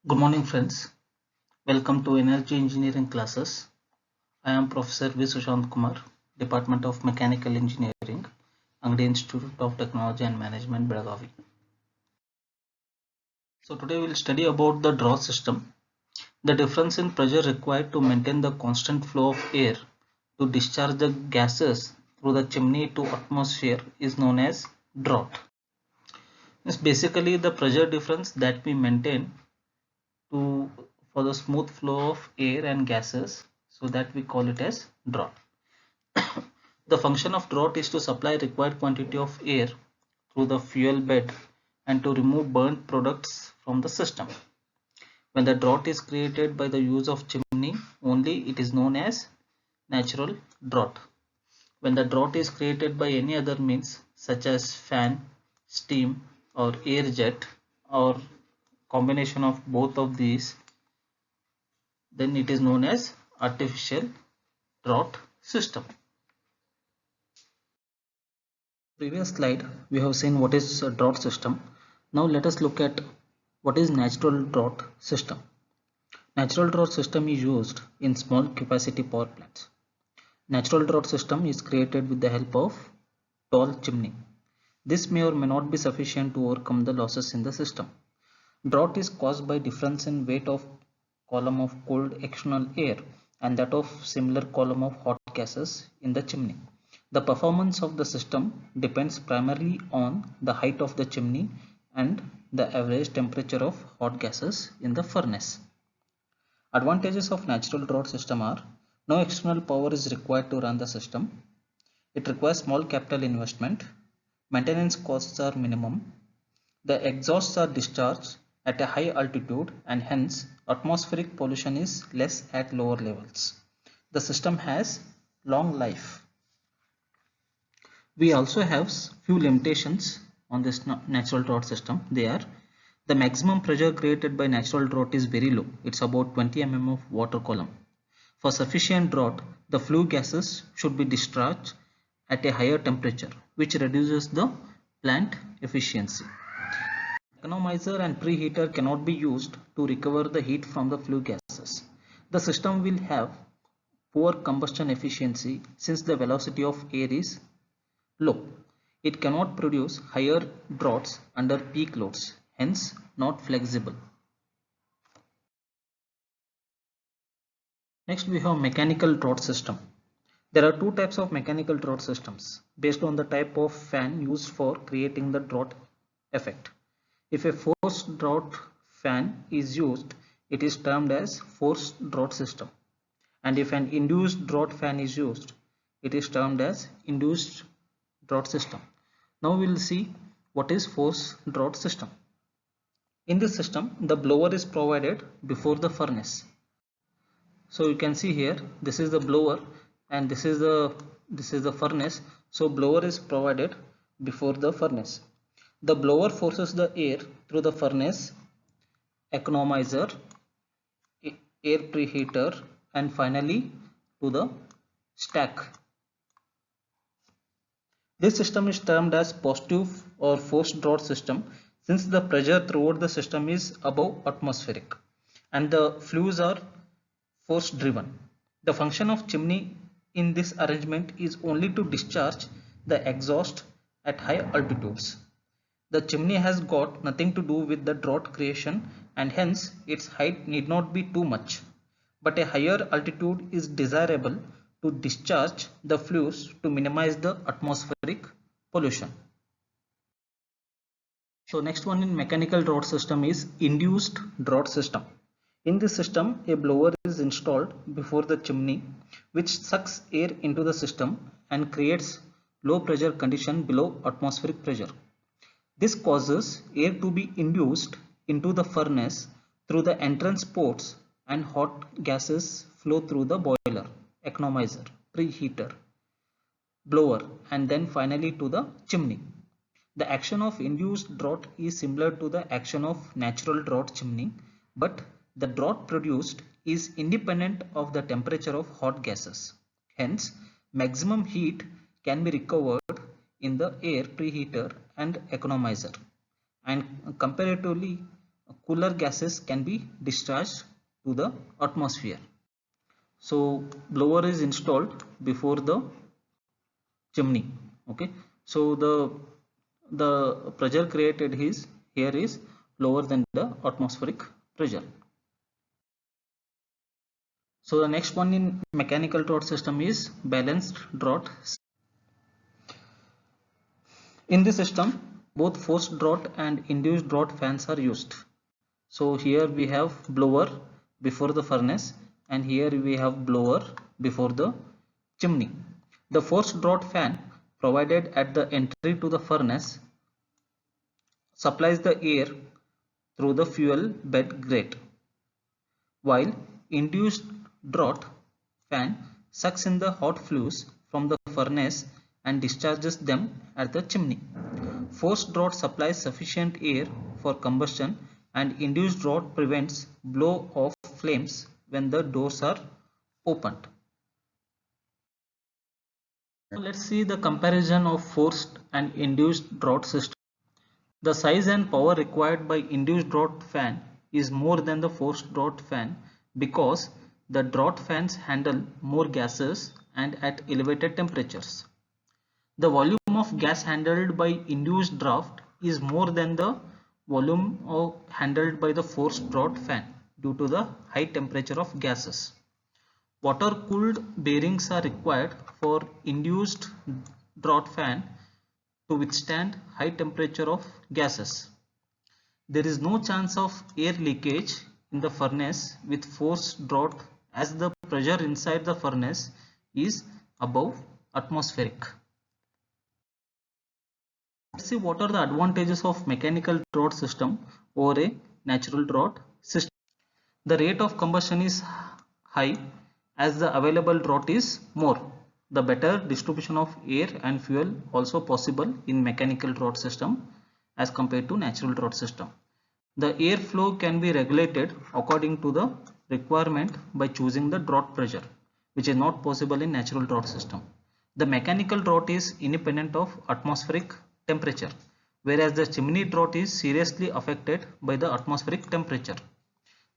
Good morning friends, welcome to Energy Engineering classes. I am Professor V. Sushant Kumar, Department of Mechanical Engineering, Angadi Institute of Technology and Management, Belagavi. So today we will study about the draw system. The difference in pressure required to maintain the constant flow of air to discharge the gases through the chimney to atmosphere is known as draught. It's basically the pressure difference that we maintain to for the smooth flow of air and gases, so that we call it as draught. The function of draught is to supply required quantity of air through the fuel bed and to remove burnt products from the system. When the draught is created by the use of chimney only, it is known as natural draught. When the draught is created by any other means such as fan, steam or air jet or combination of both of these, then it is known as artificial draught system. Previous slide we have seen what is a draught system. Now let us look at what is natural draught system. Natural draught system is used in small capacity power plants. Natural draught system is created with the help of tall chimney. This may or may not be sufficient to overcome the losses in the system. Draught is caused by difference in weight of column of cold external air and that of similar column of hot gases in the chimney. The performance of the system depends primarily on the height of the chimney and the average temperature of hot gases in the furnace. Advantages of natural draught system are: no external power is required to run the system. It requires small capital investment. Maintenance costs are minimum. The exhausts are discharged at a high altitude and hence atmospheric pollution is less at lower levels. The system has long life. We also have few limitations on this natural draught system. They are: the maximum pressure created by natural draught is very low. It's about 20 mm of water column. For sufficient draught, the flue gases should be discharged at a higher temperature, which reduces the plant efficiency. Economizer and preheater cannot be used to recover the heat from the flue gases. The system will have poor combustion efficiency since the velocity of air is low. It cannot produce higher draughts under peak loads, hence not flexible. Next we have mechanical draught system. There are two types of mechanical draught systems based on the type of fan used for creating the draught effect. If a forced draught fan is used, it is termed as forced draught system. And if an induced draught fan is used, it is termed as induced draught system. Now we will see what is forced draught system. In this system, the blower is provided before the furnace. So you can see here, this is the blower and this is the furnace. So blower is provided before the furnace. The blower forces the air through the furnace, economizer, air preheater, and finally to the stack. This system is termed as positive or forced draught system since the pressure throughout the system is above atmospheric and the flues are force driven. The function of chimney in this arrangement is only to discharge the exhaust at high altitudes. The chimney has got nothing to do with the draught creation and hence its height need not be too much. But a higher altitude is desirable to discharge the flues to minimize the atmospheric pollution. So next one in mechanical draught system is induced draught system. In this system, a blower is installed before the chimney which sucks air into the system and creates low pressure condition below atmospheric pressure. This causes air to be induced into the furnace through the entrance ports and hot gases flow through the boiler, economizer, preheater, blower and then finally to the chimney. The action of induced draught is similar to the action of natural draught chimney, but the draught produced is independent of the temperature of hot gases. Hence, maximum heat can be recovered in the air preheater and economizer, and comparatively cooler gases can be discharged to the atmosphere. So blower is installed before the chimney. Okay, so the pressure created here is lower than the atmospheric pressure. So the next one in mechanical draught system is balanced draught. In this system, both forced draught and induced draught fans are used. So here we have blower before the furnace, and here we have blower before the chimney. The forced draught fan provided at the entry to the furnace supplies the air through the fuel bed grate, while induced draught fan sucks in the hot flues from the furnace and discharges them at the chimney. Forced draught supplies sufficient air for combustion, and induced draught prevents blow of flames when the doors are opened. Now let's see the comparison of forced and induced draught system. The size and power required by induced draught fan is more than the forced draught fan because the draught fans handle more gases and at elevated temperatures. The volume of gas handled by induced draft is more than the volume handled by the forced draught fan due to the high temperature of gases. Water cooled bearings are required for induced draught fan to withstand high temperature of gases. There is no chance of air leakage in the furnace with forced draught as the pressure inside the furnace is above atmospheric. Let's see what are the advantages of mechanical draught system over a natural draught system. The rate of combustion is high as the available draught is more. The better distribution of air and fuel also possible in mechanical draught system as compared to natural draught system. The air flow can be regulated according to the requirement by choosing the draught pressure, which is not possible in natural draught system. The mechanical draught is independent of atmospheric temperature, whereas the chimney draught is seriously affected by the atmospheric temperature.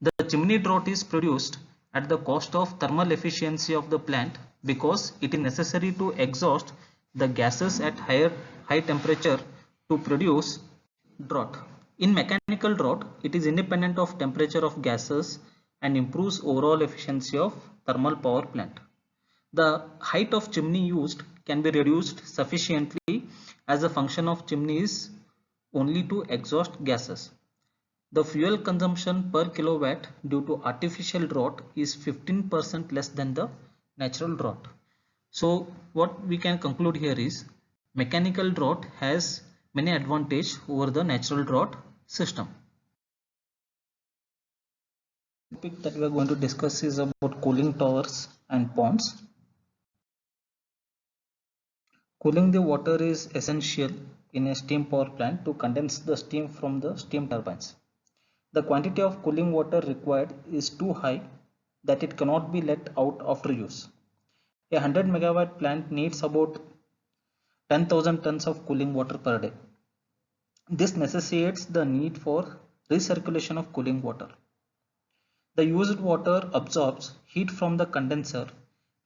The chimney draught is produced at the cost of thermal efficiency of the plant because it is necessary to exhaust the gases at high temperature to produce draught. In mechanical draught, it is independent of temperature of gases and improves overall efficiency of thermal power plant. The height of chimney used can be reduced sufficiently as a function of chimney is only to exhaust gases. The fuel consumption per kilowatt due to artificial draught is 15% less than the natural draught. So what we can conclude here is mechanical draught has many advantages over the natural draught system. The topic that we are going to discuss is about cooling towers and ponds. Cooling the water is essential in a steam power plant to condense the steam from the steam turbines. The quantity of cooling water required is too high that it cannot be let out after use. A 100 megawatt plant needs about 10,000 tons of cooling water per day. This necessitates the need for recirculation of cooling water. The used water absorbs heat from the condenser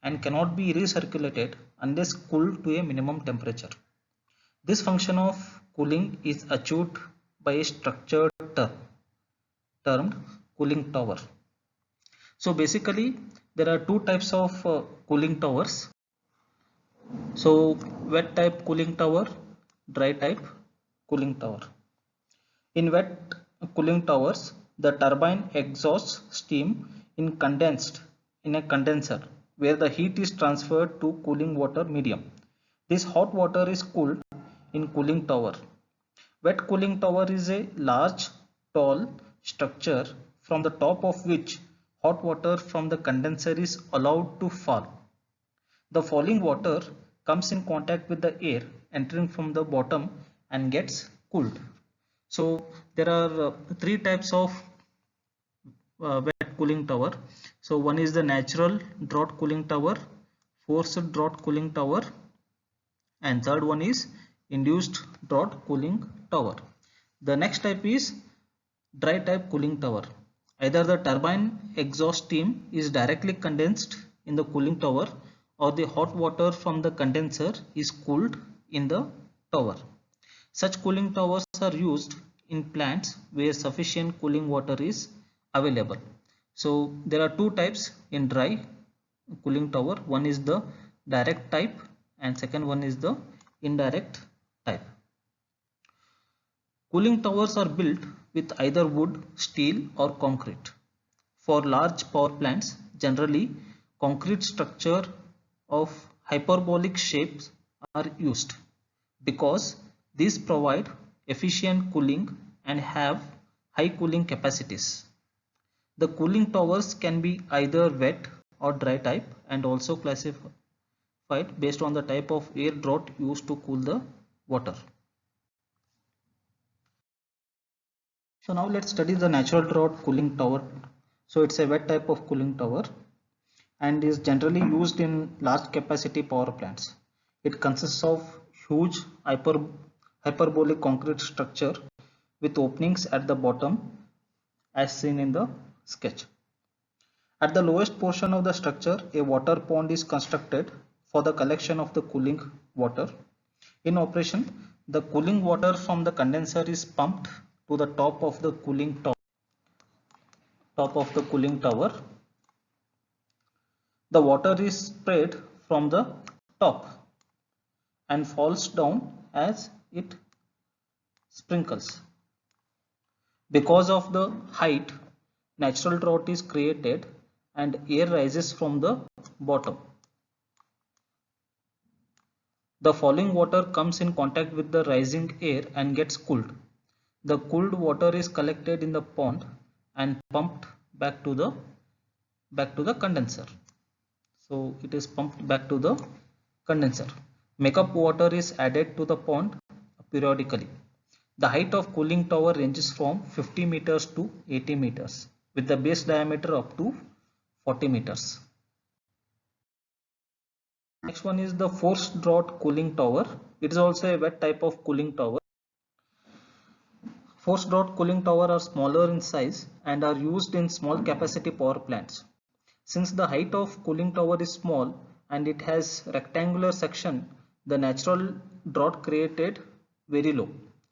and cannot be recirculated unless cooled to a minimum temperature. This function of cooling is achieved by a structured termed cooling tower. So basically there are two types of cooling towers. So wet type cooling tower, dry type cooling tower. In wet cooling towers, the turbine exhausts steam in a condenser where the heat is transferred to cooling water medium. This hot water is cooled in cooling tower. Wet cooling tower is a large, tall structure from the top of which hot water from the condenser is allowed to fall. The falling water comes in contact with the air entering from the bottom and gets cooled. So there are three types of wet cooling tower. So one is the natural draught cooling tower, forced draught cooling tower, and third one is induced draught cooling tower. The next type is Dry type cooling tower. Either the turbine exhaust steam is directly condensed in the cooling tower or the hot water from the condenser is cooled in the tower. Such cooling towers are used in plants where sufficient cooling water is available. So there are two types in dry cooling tower. One is the direct type and second one is the indirect type. Cooling towers are built with either wood, steel or concrete. For large power plants, generally concrete structure of hyperbolic shapes are used because these provide efficient cooling and have high cooling capacities. The cooling towers can be either wet or dry type and also classified based on the type of air draught used to cool the water. So now let's study the natural draught cooling tower. So it's a wet type of cooling tower and is generally used in large capacity power plants. It consists of huge hyperbolic concrete structure with openings at the bottom as seen in the sketch. At the lowest portion of the structure, a water pond is constructed for the collection of the cooling water. In operation, the cooling water from the condenser is pumped to the top of the cooling tower. The water is sprayed from the top and falls down as it sprinkles. Because of the height, natural draught is created and air rises from the bottom. The falling water comes in contact with the rising air and gets cooled. The cooled water is collected in the pond and pumped back to the condenser. So it is pumped back to the condenser. Makeup water is added to the pond periodically. The height of cooling tower ranges from 50 meters to 80 meters with the base diameter up to 40 meters. Next one is the forced draught cooling tower. It is also a wet type of cooling tower. Forced draught cooling tower are smaller in size and are used in small capacity power plants. Since the height of cooling tower is small and it has rectangular section, the natural draught created very low.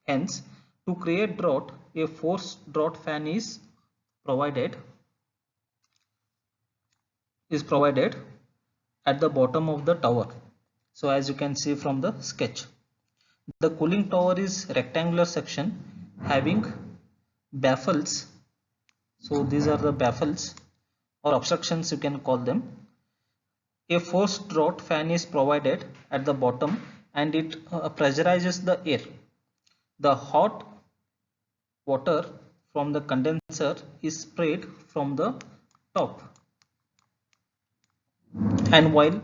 Hence, to create draught, a forced draught fan is provided at the bottom of the tower. So as you can see from the sketch, the cooling tower is rectangular section having baffles. So these are the baffles or obstructions, you can call them. A forced draught fan is provided at the bottom and it pressurizes the air. The hot water from the condenser is sprayed from the top, and while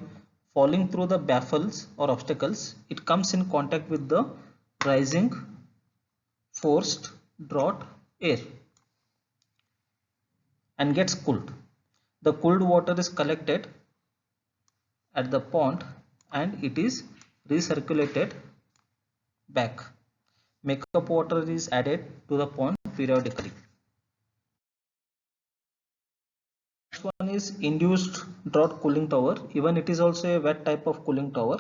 falling through the baffles or obstacles, it comes in contact with the rising forced draught air and gets cooled. The cooled water is collected at the pond and it is recirculated back. Makeup water is added to the pond periodically. Next one is induced draught cooling tower. Even it is also a wet type of cooling tower.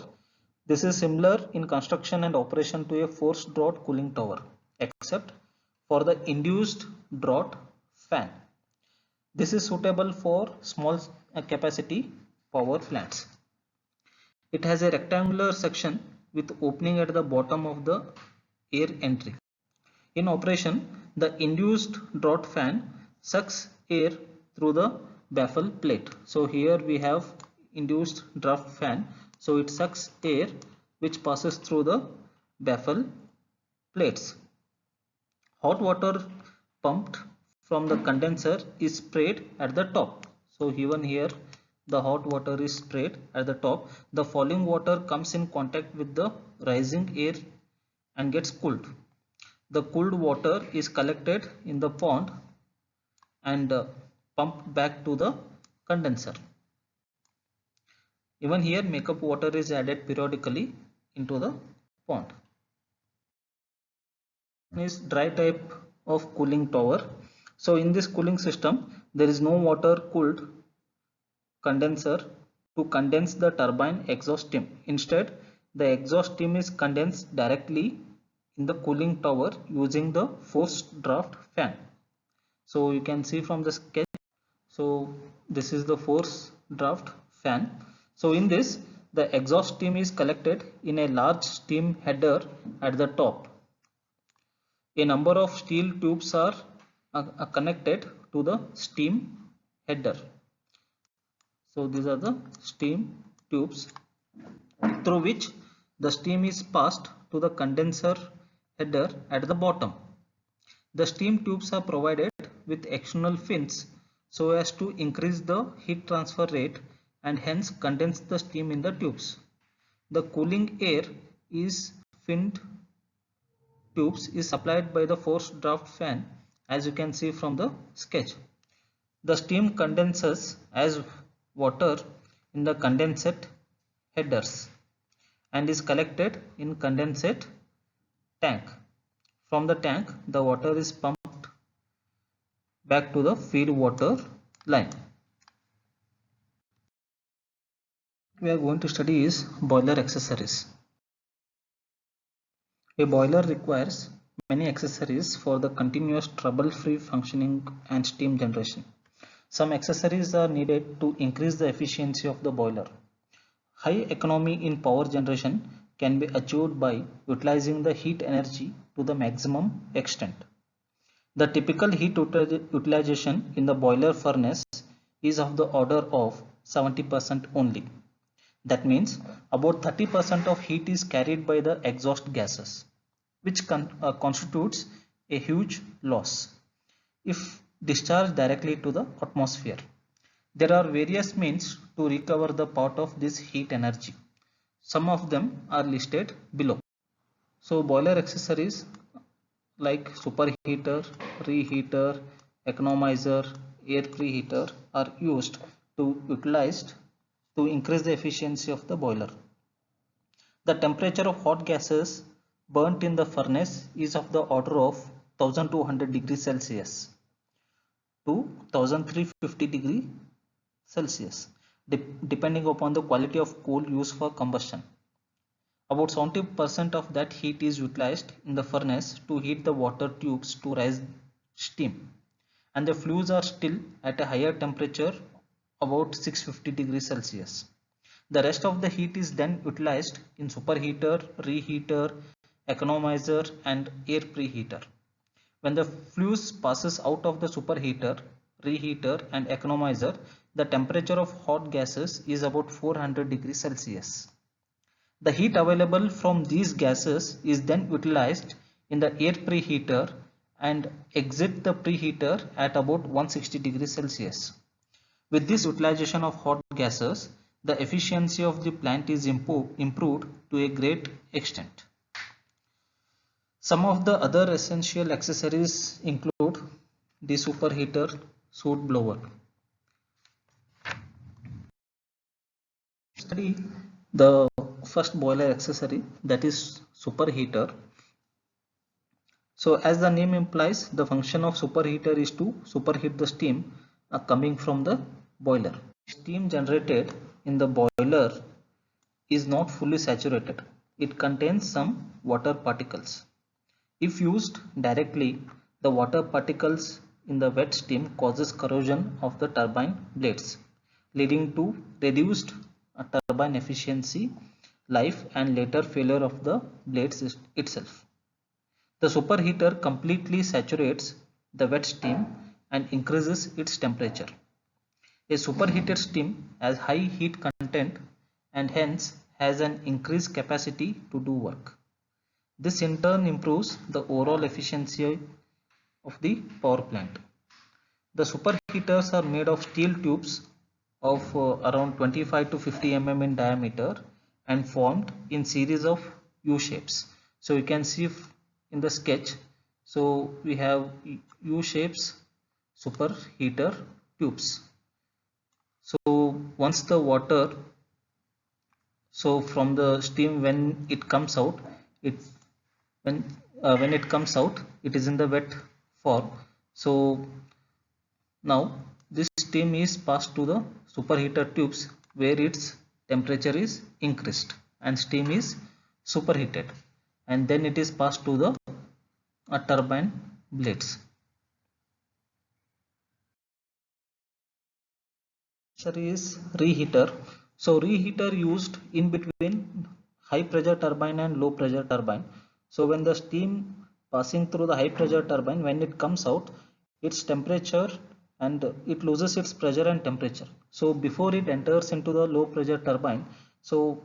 This is similar in construction and operation to a forced draught cooling tower, except for the induced draught fan. This is suitable for small capacity power plants. It has a rectangular section with opening at the bottom of the air entry. In operation, the induced draught fan sucks air through the baffle plate. So here we have induced draught fan. So it sucks air which passes through the baffle plates. Hot water pumped from the condenser is sprayed at the top. So even here the hot water is sprayed at the top. The falling water comes in contact with the rising air and gets cooled. The cooled water is collected in the pond and pumped back to the condenser. Even here makeup water is added periodically into the pond. Is dry type of cooling tower. So in this cooling system there is no water cooled condenser to condense the turbine exhaust steam. Instead, the exhaust steam is condensed directly in the cooling tower using the forced draft fan. So you can see from the sketch. So this is the forced draft fan. So in this, the exhaust steam is collected in a large steam header at the top. A number of steel tubes are connected to the steam header. So these are the steam tubes through which the steam is passed to the condenser header at the bottom. The steam tubes are provided with external fins so as to increase the heat transfer rate and hence condense the steam in the tubes. The cooling air is finned tubes is supplied by the forced draft fan, as you can see from the sketch. The steam condenses as water in the condensate headers and is collected in condensate tank. From the tank, the water is pumped back to the feed water line. We are going to study is boiler accessories. A boiler requires many accessories for the continuous trouble-free functioning and steam generation. Some accessories are needed to increase the efficiency of the boiler. High economy in power generation can be achieved by utilizing the heat energy to the maximum extent. The typical heat utilization in the boiler furnace is of the order of 70% only. That means about 30% of heat is carried by the exhaust gases, which constitutes a huge loss if discharged directly to the atmosphere. There are various means to recover the part of this heat energy. Some of them are listed below. So boiler accessories like superheater, reheater, economizer, air preheater are used to utilized to increase the efficiency of the boiler. The temperature of hot gases burnt in the furnace is of the order of 1200 degrees Celsius to 1350 degrees Celsius depending upon the quality of coal used for combustion. About 70% of that heat is utilized in the furnace to heat the water tubes to raise steam, and the flues are still at a higher temperature about 650 degrees Celsius. The rest of the heat is then utilized in superheater, reheater, economizer and air preheater. When the flues passes out of the superheater, reheater and economizer, the temperature of hot gases is about 400 degrees Celsius. The heat available from these gases is then utilized in the air preheater and exit the preheater at about 160 degrees Celsius. With this utilization of hot gases, the efficiency of the plant is improved to a great extent. Some of the other essential accessories include the superheater, soot blower. Study the first boiler accessory, that is superheater. So as the name implies, the function of superheater is to superheat the steam coming from the boiler. Steam generated in the boiler is not fully saturated. It contains some water particles. If used directly, the water particles in the wet steam causes corrosion of the turbine blades, leading to reduced turbine efficiency, life and later failure of the blades itself. The superheater completely saturates the wet steam and increases its temperature. A superheated steam has high heat content and hence has an increased capacity to do work. This in turn improves the overall efficiency of the power plant. The superheaters are made of steel tubes of around 25 to 50 mm in diameter and formed in series of U shapes. So you can see in the sketch, so we have U shapes superheater tubes. So once the water, so from the steam when it comes out, when it comes out, it is in the wet form. So now this steam is passed to the superheater tubes where its temperature is increased and steam is superheated, and then it is passed to the turbine blades. Is reheater. So reheater used in between high pressure turbine and low pressure turbine. So when the steam passing through the high pressure turbine, when it comes out, its temperature and it loses its pressure and temperature. So before it enters into the low pressure turbine, so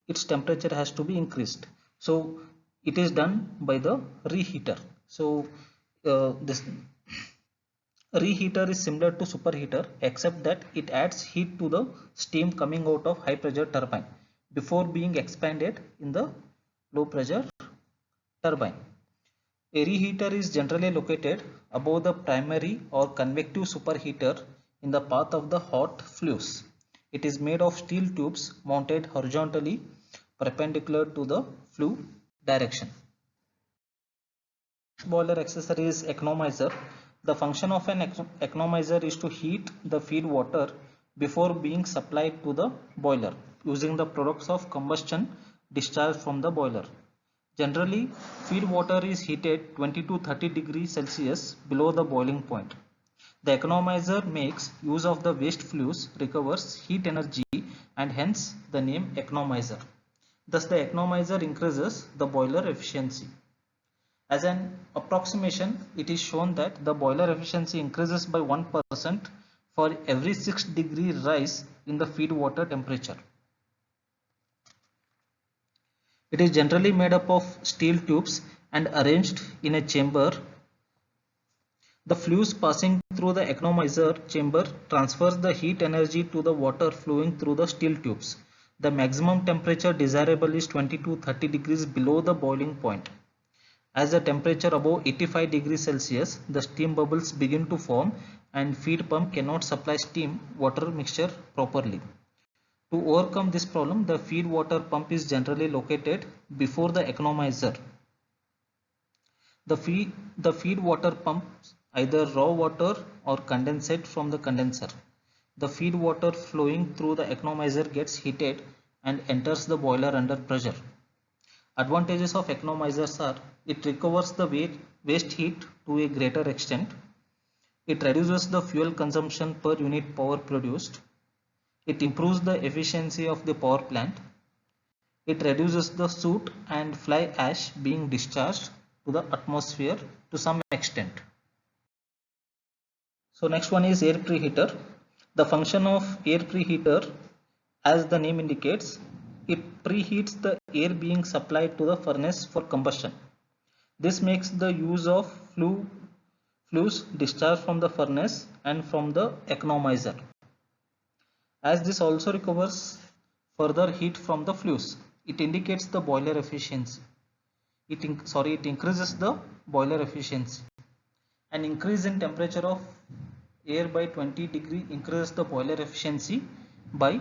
its temperature has to be increased. So it is done by the reheater. So this reheater is similar to superheater except that it adds heat to the steam coming out of high pressure turbine before being expanded in the low pressure turbine. A reheater is generally located above the primary or convective superheater in the path of the hot flues. It is made of steel tubes mounted horizontally perpendicular to the flue direction. Boiler accessory is economizer. The function of an economizer is to heat the feed water before being supplied to the boiler using the products of combustion discharged from the boiler. Generally, feed water is heated 20 to 30 degrees Celsius below the boiling point. The economizer makes use of the waste flues, recovers heat energy, and hence the name economizer. Thus, the economizer increases the boiler efficiency. As an approximation, it is shown that the boiler efficiency increases by 1% for every 6-degree rise in the feed water temperature. It is generally made up of steel tubes and arranged in a chamber. The flues passing through the economizer chamber transfers the heat energy to the water flowing through the steel tubes. The maximum temperature desirable is 20 to 30 degrees below the boiling point. As the temperature above 85 degrees Celsius, the steam bubbles begin to form and feed pump cannot supply steam water mixture properly. To overcome this problem, the feed water pump is generally located before the economizer. The feed water pumps either raw water or condensate from the condenser. The feed water flowing through the economizer gets heated and enters the boiler under pressure. Advantages of economizers are it recovers the waste heat to a greater extent. It reduces the fuel consumption per unit power produced. It improves the efficiency of the power plant. It reduces the soot and fly ash being discharged to the atmosphere to some extent. So next one is air preheater. The function of air preheater, as the name indicates, it preheats the air being supplied to the furnace for combustion. This makes the use of flues discharged from the furnace and from the economizer. As this also recovers further heat from the flues, it indicates the boiler efficiency. It increases the boiler efficiency. An increase in temperature of air by 20 degree increases the boiler efficiency by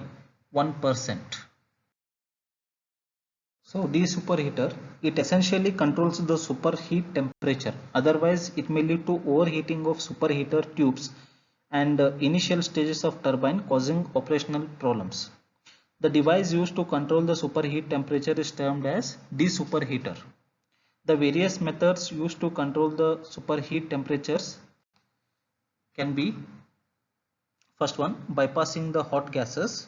1%. So de-superheater, it essentially controls the superheat temperature. Otherwise, it may lead to overheating of superheater tubes and initial stages of turbine causing operational problems. The device used to control the superheat temperature is termed as de-superheater. The various methods used to control the superheat temperatures can be: first one, bypassing the hot gases.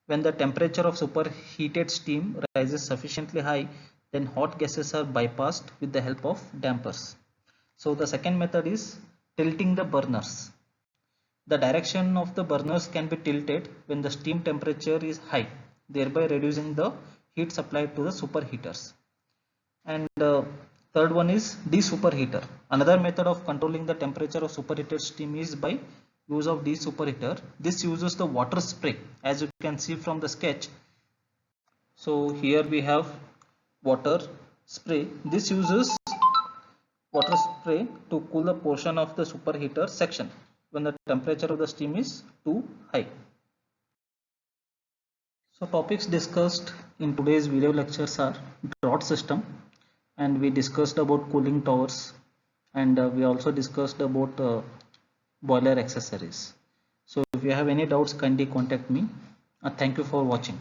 When the temperature of superheated steam rises sufficiently high, then hot gases are bypassed with the help of dampers. So the second method is tilting the burners. The direction of the burners can be tilted when the steam temperature is high, thereby reducing the heat supplied to the superheaters. And third one is de-superheater. Another method of controlling the temperature of superheated steam is by use of de-superheater. This uses the water spray, as you can see from the sketch. So here we have water spray. This uses water spray to cool the portion of the superheater section when the temperature of the steam is too high. So topics discussed in today's video lectures are draught system, and we discussed about cooling towers and we also discussed about boiler accessories. So if you have any doubts, kindly contact me. Thank you for watching.